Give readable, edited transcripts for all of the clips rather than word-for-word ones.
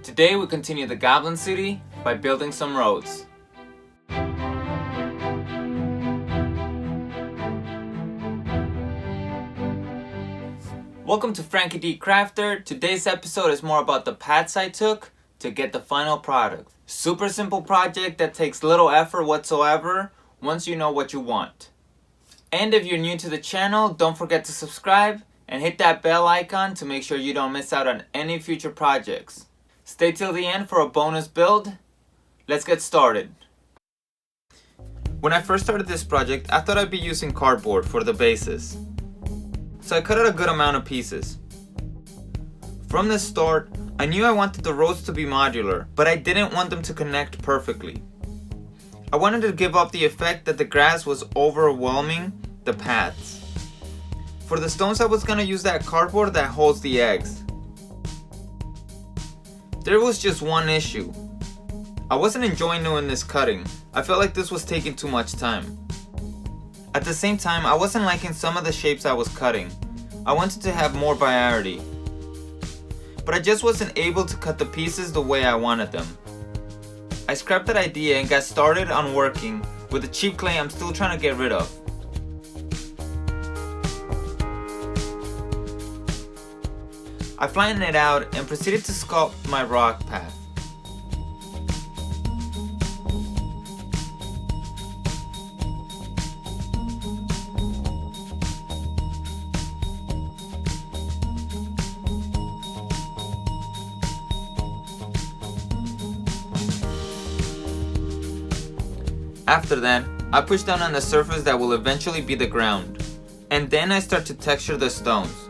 Today we continue the Goblin City by building some roads. Welcome to Franky D Crafter. Today's episode is more about the paths I took to get the final product. Super simple project that takes little effort whatsoever once you know what you want. And if you're new to the channel, don't forget to subscribe and hit that bell icon to make sure you don't miss out on any future projects. Stay till the end for a bonus build. Let's get started. When I first started this project, I thought I'd be using cardboard for the bases. So I cut out a good amount of pieces. From the start, I knew I wanted the roads to be modular, but I didn't want them to connect perfectly. I wanted to give up the effect that the grass was overwhelming the paths. For the stones, I was gonna use that cardboard that holds the eggs. There was just one issue. I wasn't enjoying doing this cutting. I felt like this was taking too much time. At the same time, I wasn't liking some of the shapes I was cutting. I wanted to have more variety. But I just wasn't able to cut the pieces the way I wanted them. I scrapped that idea and got started on working with the cheap clay I'm still trying to get rid of. I flattened it out and proceeded to sculpt my rock path. After that, I push down on the surface that will eventually be the ground, and then I start to texture the stones.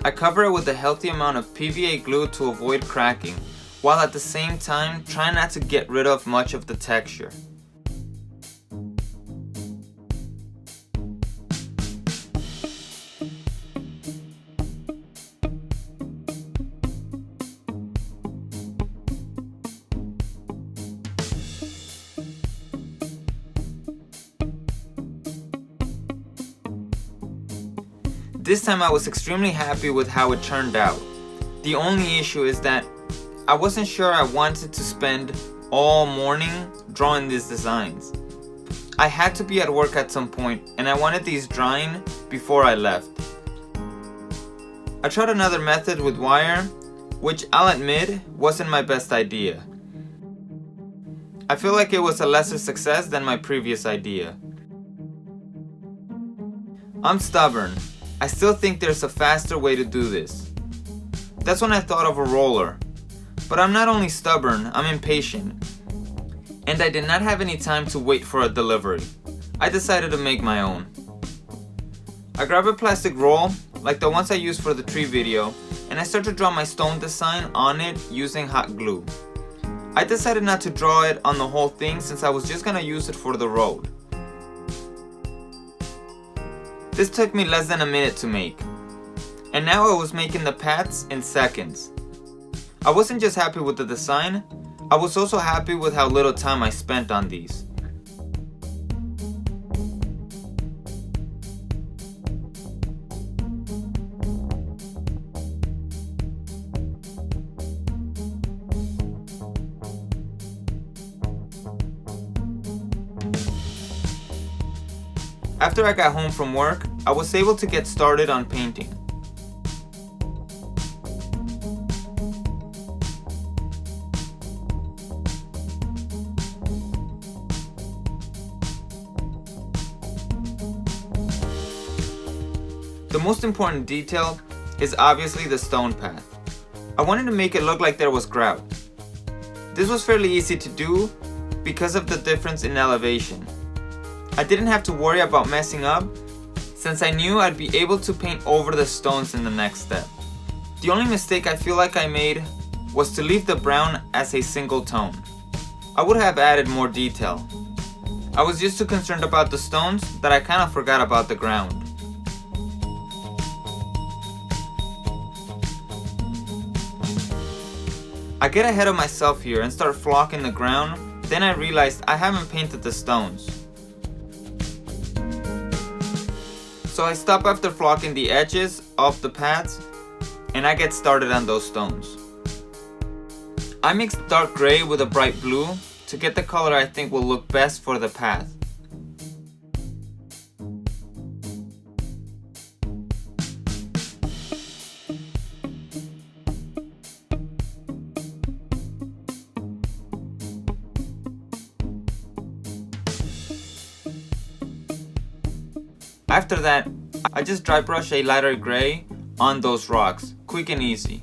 I cover it with a healthy amount of PVA glue to avoid cracking, while at the same time trying not to get rid of much of the texture. This time I was extremely happy with how it turned out. The only issue is that I wasn't sure I wanted to spend all morning drawing these designs. I had to be at work at some point and I wanted these drying before I left. I tried another method with wire, which I'll admit wasn't my best idea. I feel like it was a lesser success than my previous idea. I'm stubborn. I still think there's a faster way to do this. That's when I thought of a roller. But I'm not only stubborn, I'm impatient. And I did not have any time to wait for a delivery. I decided to make my own. I grab a plastic roll, like the ones I used for the tree video, and I start to draw my stone design on it using hot glue. I decided not to draw it on the whole thing since I was just gonna use it for the road. This took me less than a minute to make, and now I was making the paths in seconds. I wasn't just happy with the design, I was also happy with how little time I spent on these. After I got home from work, I was able to get started on painting. The most important detail is obviously the stone path. I wanted to make it look like there was grout. This was fairly easy to do because of the difference in elevation. I didn't have to worry about messing up since I knew I'd be able to paint over the stones in the next step. The only mistake I feel like I made was to leave the brown as a single tone. I would have added more detail. I was just too concerned about the stones that I kind of forgot about the ground. I get ahead of myself here and start flocking the ground, then I realized I haven't painted the stones. So I stop after flocking the edges of the paths and I get started on those stones. I mix dark gray with a bright blue to get the color I think will look best for the path. After that, I just dry brush a lighter gray on those rocks, quick and easy.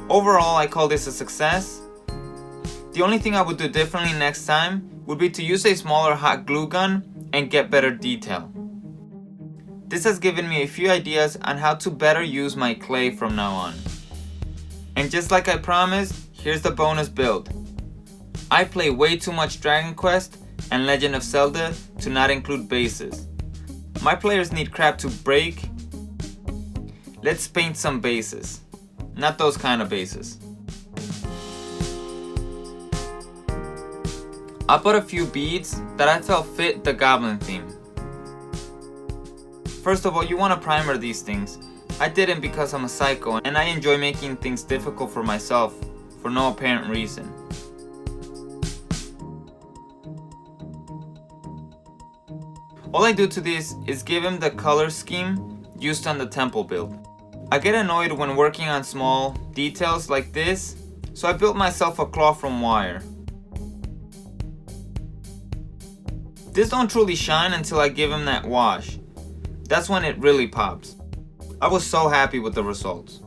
Overall, I call this a success. The only thing I would do differently next time would be to use a smaller hot glue gun and get better detail. This has given me a few ideas on how to better use my clay from now on. And just like I promised, here's the bonus build. I play way too much Dragon Quest and Legend of Zelda to not include bases. My players need crap to break. Let's paint some bases. Not those kind of bases. I bought a few beads that I felt fit the goblin theme. First of all, you want to primer these things. I didn't because I'm a psycho and I enjoy making things difficult for myself for no apparent reason. All I do to this is give him the color scheme used on the temple build. I get annoyed when working on small details like this, so I built myself a cloth from wire. This don't truly shine until I give him that wash. That's when it really pops. I was so happy with the results.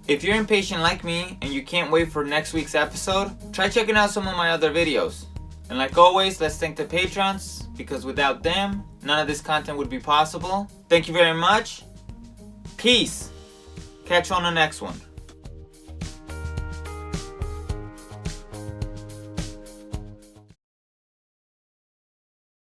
If you're impatient like me and you can't wait for next week's episode, try checking out some of my other videos. And like always, let's thank the patrons, because without them, none of this content would be possible. Thank you very much. Peace. Catch you on the next one.